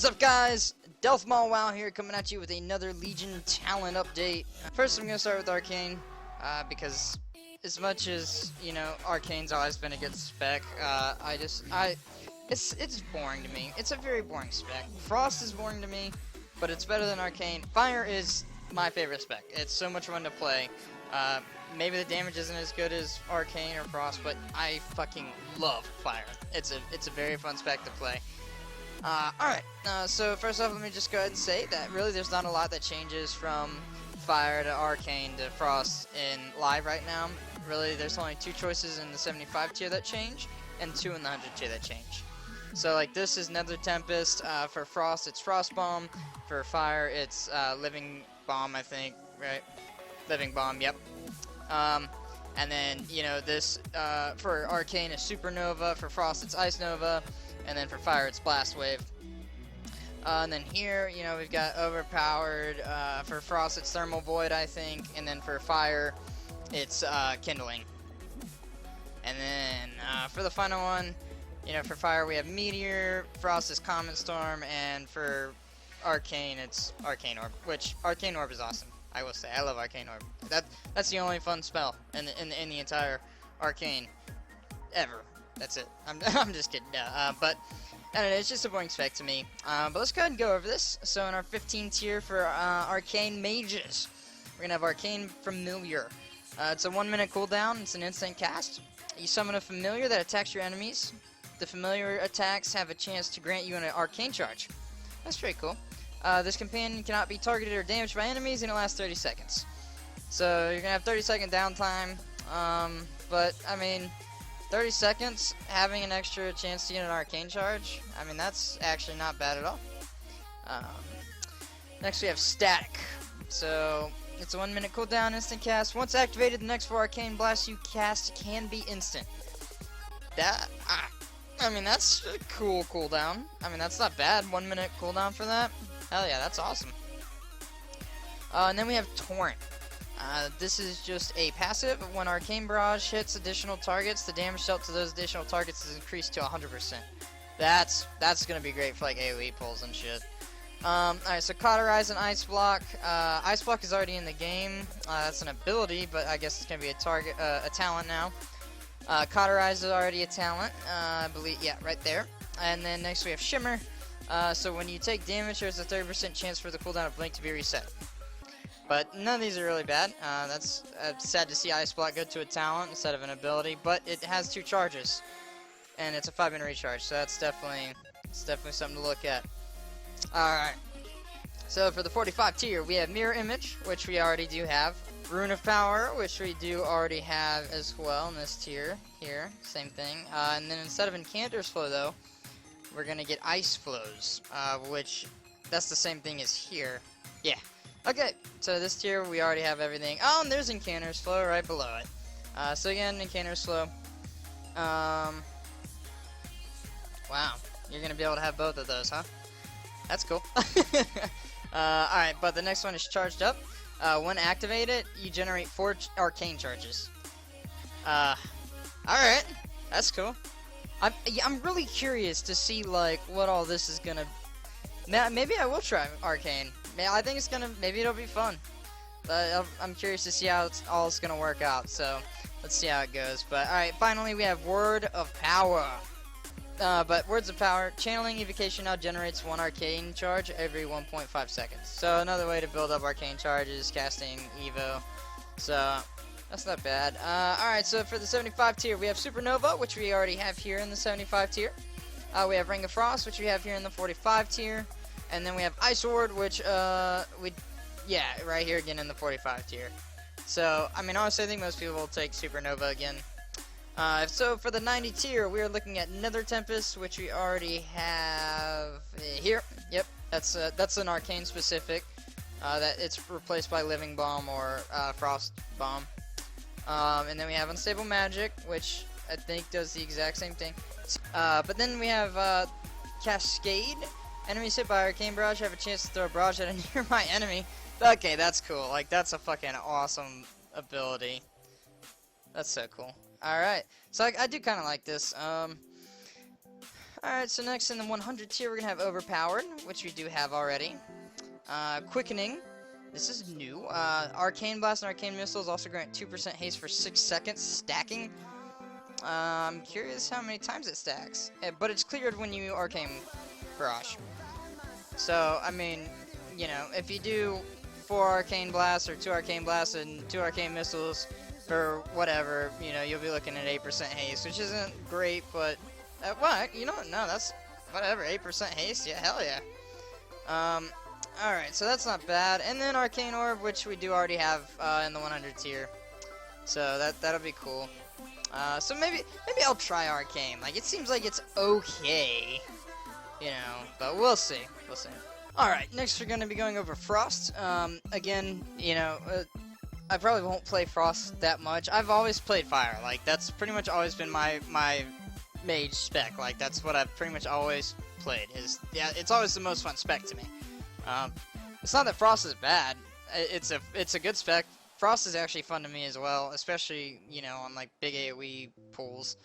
What is up, guys? Wow here, coming at you with another Legion talent update. First, I'm gonna start with Arcane, because as much as you know, Arcane's always been a good spec. It's boring to me. It's a very boring spec. Frost is boring to me, but it's better than Arcane. Fire is my favorite spec. It's so much fun to play. Maybe the damage isn't as good as Arcane or Frost, but I fucking love Fire. It's a very fun spec to play. Alright, so first off, let me just go ahead and say that really there's not a lot that changes from Fire to Arcane to Frost in live right now. Really, there's only 2 choices in the 75 tier that change, and 2 in the 100 tier that change. So, like, this is Nether Tempest. For Frost, it's Frost Bomb. For Fire, it's Living Bomb, I think, right? Living Bomb, yep. And then, you know, this, for Arcane is Supernova. For Frost, it's Ice Nova. And then for Fire, it's Blast Wave. And then here, you know, we've got Overpowered. For Frost, it's Thermal Void, I think. And then for Fire, it's Kindling. And then for the final one, you know, for Fire, we have Meteor. Frost is Comet Storm. And for Arcane, it's Arcane Orb. Which, Arcane Orb is awesome, I will say. I love Arcane Orb. That's the only fun spell in the entire Arcane ever. That's it. I'm just kidding. No, but I don't know, it's just a boring spec to me. But let's go ahead and go over this. So in our 15 tier for Arcane Mages, we're gonna have Arcane Familiar. It's a 1-minute cooldown. It's an instant cast. You summon a familiar that attacks your enemies. The familiar attacks have a chance to grant you an arcane charge. That's pretty cool. This companion cannot be targeted or damaged by enemies, and it lasts 30 seconds. So you're gonna have 30-second downtime. But I mean, 30 seconds, having an extra chance to get an arcane charge, I mean, that's actually not bad at all. Next we have Static. So, it's a 1-minute cooldown, instant cast. Once activated, the next 4 arcane blasts you cast can be instant. I mean, that's a cool cooldown. I mean, that's not bad, 1-minute cooldown for that. Hell yeah, that's awesome. And then we have Torrent. This is just a passive. When Arcane Barrage hits additional targets, the damage dealt to those additional targets is increased to 100%. That's gonna be great for like AoE pulls and shit. Alright, so Cauterize and Ice Block. Ice Block is already in the game. That's an ability, but I guess it's gonna be a target, a talent now. Cauterize is already a talent, I believe. Yeah, right there. And then next we have Shimmer. So when you take damage, there's a 30% chance for the cooldown of Blink to be reset. But none of these are really bad. That's sad to see Ice Block go to a talent instead of an ability, but it has 2 charges, and it's a 5-minute recharge, so that's definitely something to look at. All right. So for the 45 tier, we have Mirror Image, which we already do have. Rune of Power, which we do already have as well in this tier here. Same thing. And then instead of Incanter's Flow, though, we're gonna get Ice Flows, which that's the same thing as here. Yeah. Okay, so this tier we already have everything. Oh, and there's Incanter's Flow right below it. So again, Incanter's Flow. Wow, you're gonna be able to have both of those, huh? That's cool. Alright, but the next one is Charged Up. When activated, you generate 4 arcane charges. Alright, that's cool. I'm really curious to see, like, what all this is gonna... Maybe I will try Arcane. I think it's gonna, maybe it'll be fun. I'm curious to see how all it's gonna work out, so let's see how it goes. But alright, finally we have Word of Power. But Words of Power, channeling evocation now generates 1 arcane charge every 1.5 seconds. So another way to build up arcane charges is casting Evo. So that's not bad. Alright, so for the 75 tier we have Supernova, which we already have here in the 75 tier. We have Ring of Frost, which we have here in the 45 tier. And then we have Ice Ward, which, right here again in the 45 tier. So, I mean, honestly, I think most people will take Supernova again. So, for the 90 tier, we are looking at Nether Tempest, which we already have here. Yep, that's an Arcane specific. That it's replaced by Living Bomb or Frost Bomb. And then we have Unstable Magic, which I think does the exact same thing. But then we have Cascade. Enemies hit by Arcane Barrage have a chance to throw a barrage at a nearby enemy. Okay, that's cool. Like, that's a fucking awesome ability. That's so cool. Alright, so I do kind of like this. Alright, so next in the 100 tier, we're gonna have Overpowered, which we do have already. Quickening. This is new. Arcane Blast and Arcane Missiles also grant 2% haste for 6 seconds, stacking. I'm curious how many times it stacks. But it's cleared when you Arcane Barrage. So, I mean, you know, if you do 4 Arcane Blasts or 2 Arcane Blasts and 2 Arcane Missiles or whatever, you know, you'll be looking at 8% haste, which isn't great, but... what? You know what? No, that's... whatever, 8% haste? Yeah, hell yeah. Alright, so that's not bad. And then Arcane Orb, which we do already have in the 100 tier. So that'll be cool. So maybe I'll try Arcane. Like, it seems like it's okay. You know, but we'll see. We'll see. Alright, next we're going to be going over Frost. Again, you know, I probably won't play Frost that much. I've always played Fire. Like, that's pretty much always been my Mage spec. Like, that's what I've pretty much always played. Yeah, it's always the most fun spec to me. It's not that Frost is bad. It's a good spec. Frost is actually fun to me as well, especially, you know, on like big AoE pools.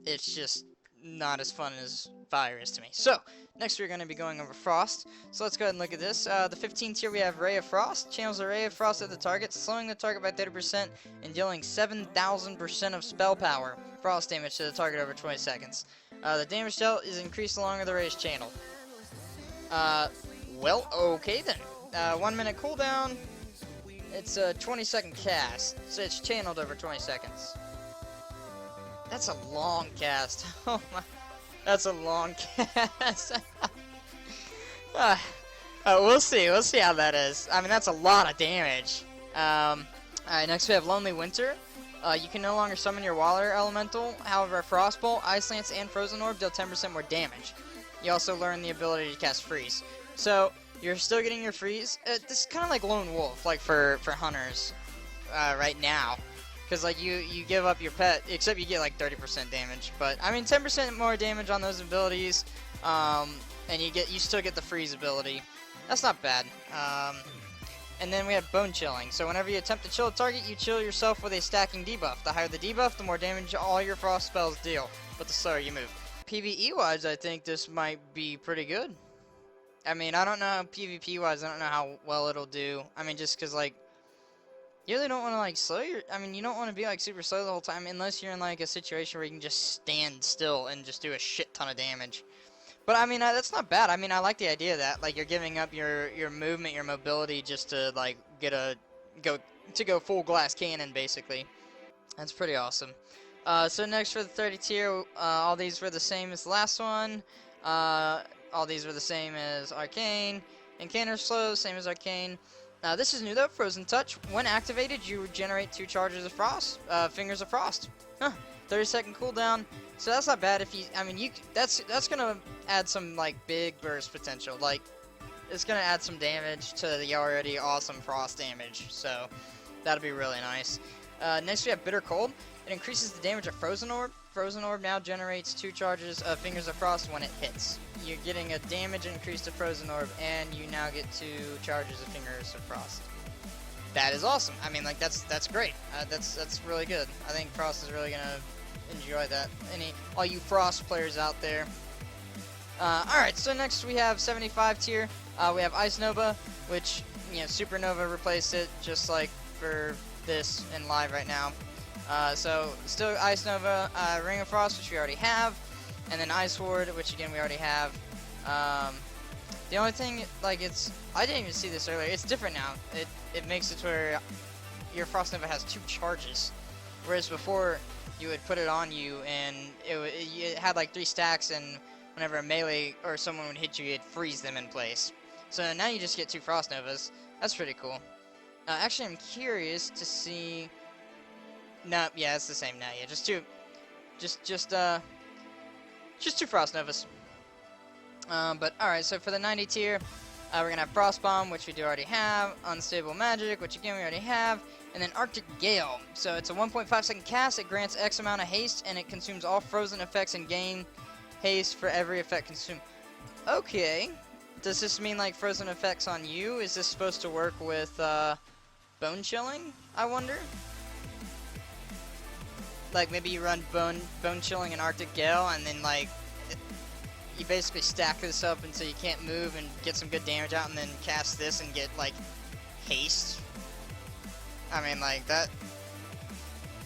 It's just not as fun as Fire is to me. So, next we're going to be going over Frost. So let's go ahead and look at this. The 15th tier we have Ray of Frost. Channels a Ray of Frost at the target, slowing the target by 30% and dealing 7,000% of spell power. Frost damage to the target over 20 seconds. The damage dealt is increased the longer the ray is channeled. Well, okay then. 1 minute cooldown. It's a 20-second cast, so it's channeled over 20 seconds. That's a long cast. Oh my, that's a long cast. We'll see how that is. I mean, that's a lot of damage. Alright, next we have Lonely Winter. You can no longer summon your water elemental. However, Frostbolt, Ice Lance, and Frozen Orb deal 10% more damage. You also learn the ability to cast Freeze. So, you're still getting your freeze. This is kind of like Lone Wolf, like for hunters, right now, because like you give up your pet, except you get like 30% damage. But I mean, 10% more damage on those abilities, and you still get the freeze ability. That's not bad. And then we have Bone Chilling. So whenever you attempt to chill a target, you chill yourself with a stacking debuff. The higher the debuff, the more damage all your frost spells deal, but the slower you move. PvE-wise, I think this might be pretty good. I mean, I don't know PvP-wise, I don't know how well it'll do. I mean, just because, like, you really don't want to, like, you don't want to be, like, super slow the whole time unless you're in, like, a situation where you can just stand still and just do a shit ton of damage. But, I mean, that's not bad. I mean, I like the idea of that. Like, you're giving up your movement, your mobility just to, like, go full glass cannon, basically. That's pretty awesome. So next for the 30 tier, all these were the same as the last one. All these were the same as Arcane. Encounter slow, same as Arcane. This is new though, Frozen Touch. When activated, you regenerate 2 charges of Frost, Fingers of Frost. 30-second cooldown. So that's not bad if you, I mean, that's gonna add some, like, big burst potential. Like, it's gonna add some damage to the already awesome Frost damage. So, that'll be really nice. Next we have Bitter Cold. It increases the damage of Frozen Orb. Frozen Orb now generates 2 charges of Fingers of Frost when it hits. You're getting a damage increase to Frozen Orb, and you now get 2 charges of Fingers of Frost. That is awesome. I mean, like, that's great. That's really good. I think Frost is really gonna enjoy that. All you Frost players out there. Alright, so next we have 75 tier. We have Ice Nova, which, you know, Supernova replaced it, just like for this in live right now. So, still Ice Nova, Ring of Frost, which we already have, and then Ice Ward, which again we already have. The only thing, like, I didn't even see this earlier, it's different now. It makes it to where your Frost Nova has 2 charges, whereas before you would put it on you and it had like 3 stacks, and whenever a melee or someone would hit you, it'd freeze them in place. So now you just get 2 Frost Novas. That's pretty cool. Actually, I'm curious to see. No, yeah, it's the same now. Yeah, just 2 Frost Novas. But alright, so for the 90 tier, we're gonna have Frost Bomb, which we do already have, Unstable Magic, which again we already have, and then Arctic Gale. So it's a 1.5 second cast, it grants X amount of haste, and it consumes all frozen effects and gain haste for every effect consumed. Okay. Does this mean like frozen effects on you? Is this supposed to work with Bone Chilling, I wonder? Like maybe you run Bone Chilling and Arctic Gale, and then like you basically stack this up until you can't move and get some good damage out, and then cast this and get like haste. I mean, like that.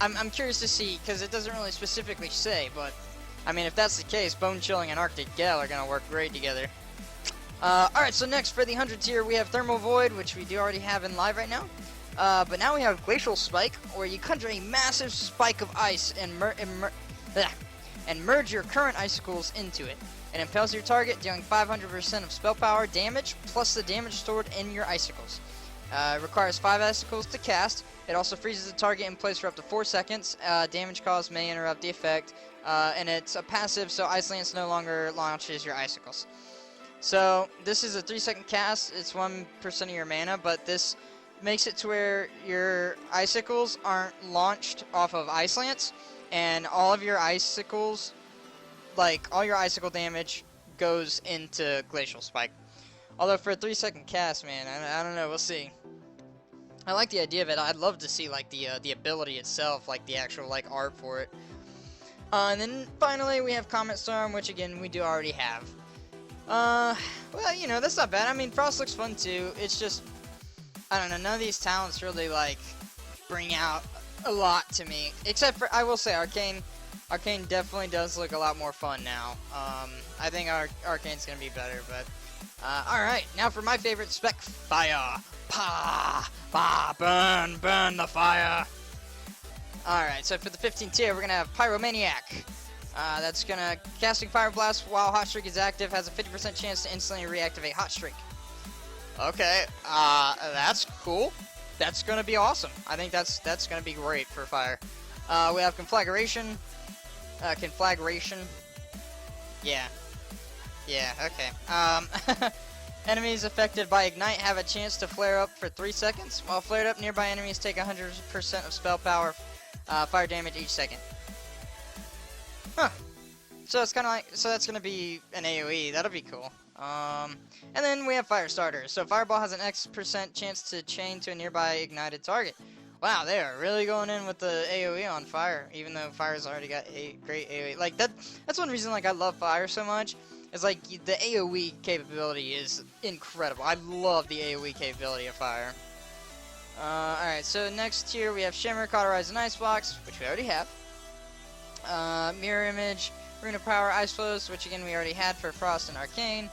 I'm curious to see, because it doesn't really specifically say, but I mean, if that's the case, Bone Chilling and Arctic Gale are gonna work great together. Alright, so next for the 100 tier, we have Thermal Void, which we do already have in live right now. But now we have Glacial Spike, where you conjure a massive spike of ice and merge your current icicles into it. It impels your target, dealing 500% of spell power damage, plus the damage stored in your icicles. It requires 5 icicles to cast. It also freezes the target in place for up to 4 seconds. Damage caused may interrupt the effect. And it's a passive, so Ice Lance no longer launches your icicles. So this is a 3-second cast. It's 1% of your mana, but this makes it to where your icicles aren't launched off of Ice Lance, and all of your icicles, like all your icicle damage, goes into Glacial Spike. Although for a 3-second cast, man, I don't know. We'll see. I like the idea of it. I'd love to see like the ability itself, like the actual like art for it. And then finally we have Comet Storm, which again we do already have. Well, you know, that's not bad. I mean, Frost looks fun too. It's just, I don't know, none of these talents really like bring out a lot to me. Except for, I will say, Arcane definitely does look a lot more fun now. I think Arcane's gonna be better, but alright, now for my favorite spec, Fire. Burn the fire. Alright, so for the 15th tier, we're gonna have Pyromaniac. That's gonna, casting Fire Blast while Hot Streak is active has a 50% chance to instantly reactivate Hot Streak. Okay, that's cool. That's gonna be awesome. I think that's gonna be great for fire. We have Conflagration. Yeah, okay. Enemies affected by Ignite have a chance to flare up for 3 seconds. While flared up, nearby enemies take 100% of spell power, fire damage each second. Huh. So it's kind of like, so that's gonna be an AoE. That'll be cool. And then we have Fire Starter. So Fireball has an X% chance to chain to a nearby ignited target. Wow, they are really going in with the AoE on Fire, even though Fire's already got a great AoE. Like that's one reason like I love Fire so much. Is like the AoE capability is incredible. I love the AoE capability of Fire. Alright, so next tier we have Shimmer, Cauterize, and Icebox, which we already have. Mirror Image, Rune of Power, Ice Flows, which again we already had for Frost and Arcane.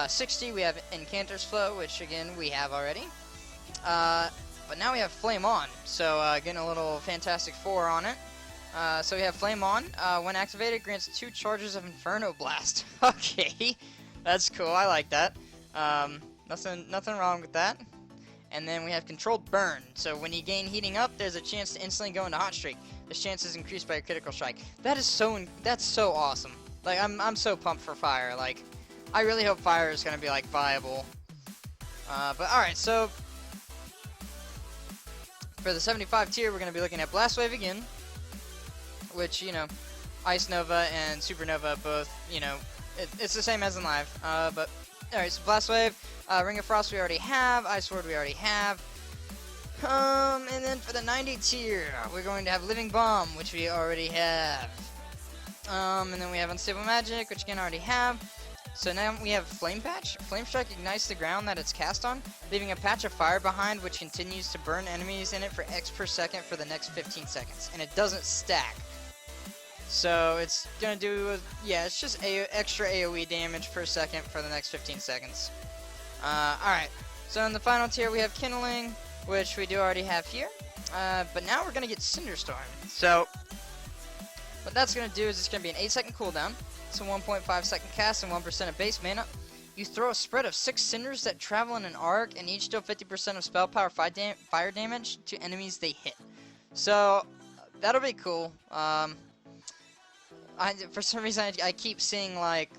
60, we have Incanter's Flow, which again we have already. But now we have Flame On, so getting a little Fantastic Four on it. So we have Flame On. When activated, grants 2 charges of Inferno Blast. Okay, that's cool. I like that. Nothing wrong with that. And then we have Controlled Burn. So when you gain Heating Up, there's a chance to instantly go into Hot Streak. This chance is increased by your critical strike. That's so awesome. Like I'm so pumped for Fire. Like I really hope Fire is gonna be like viable. But all right, so for the 75 tier, we're gonna be looking at Blast Wave again, which, you know, Ice Nova and Supernova both, you know, it's the same as in live. But alright, so Blast Wave, Ring of Frost we already have, Ice Sword we already have. And then for the 90 tier, we're going to have Living Bomb, which we already have. And then we have Unstable Magic, which again already have. So now we have Flame Patch. Flame Strike ignites the ground that it's cast on, leaving a patch of fire behind, which continues to burn enemies in it for X per second for the next 15 seconds. And it doesn't stack. So it's gonna do, yeah, it's just extra AoE damage per second for the next 15 seconds. Alright, so in the final tier we have Kindling, which we do already have here. But now we're gonna get Cinderstorm. So what that's gonna do is it's gonna be an 8-second cooldown. It's a 1.5 second cast and 1% of base mana. You throw a spread of 6 cinders that travel in an arc and each deal 50% of spell power fire damage to enemies they hit. So that'll be cool. For some reason I keep seeing like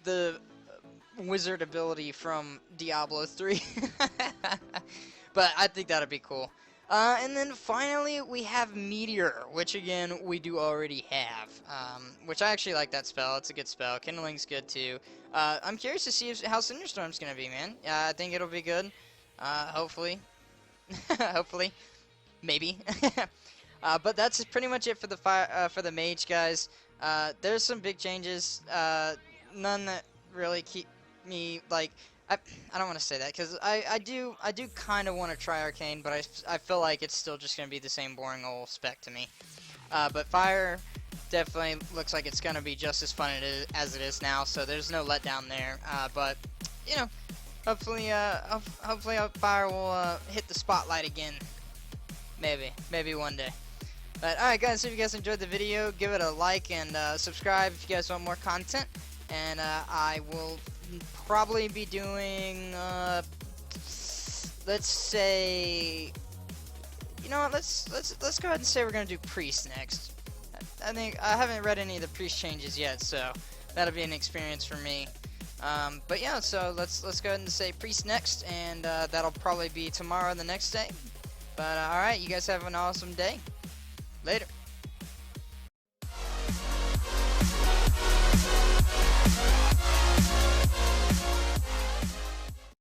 the wizard ability from Diablo 3. But I think that'd be cool. And then finally we have Meteor, which again we do already have. Which I actually like that spell. It's a good spell. Kindling's good too. I'm curious to see how Cinderstorm's gonna be, man. I think it'll be good. Hopefully. Hopefully. Maybe. But that's pretty much it for the Mage, guys. There's some big changes. none that really keep me like. I don't want to say that because I do kind of want to try Arcane, but I feel like it's still just gonna be the same boring old spec to me. But Fire definitely looks like it's gonna be just as fun as it is now, so there's no letdown there. But you know, hopefully Fire will hit the spotlight again. Maybe one day. But alright guys, if you guys enjoyed the video, give it a like and subscribe if you guys want more content. And I will probably be doing, let's say, you know what? Let's go ahead and say we're gonna do Priest next. I think I haven't read any of the Priest changes yet, so that'll be an experience for me. But yeah, so let's go ahead and say Priest next, and that'll probably be tomorrow, the next day. But alright, you guys have an awesome day. Later.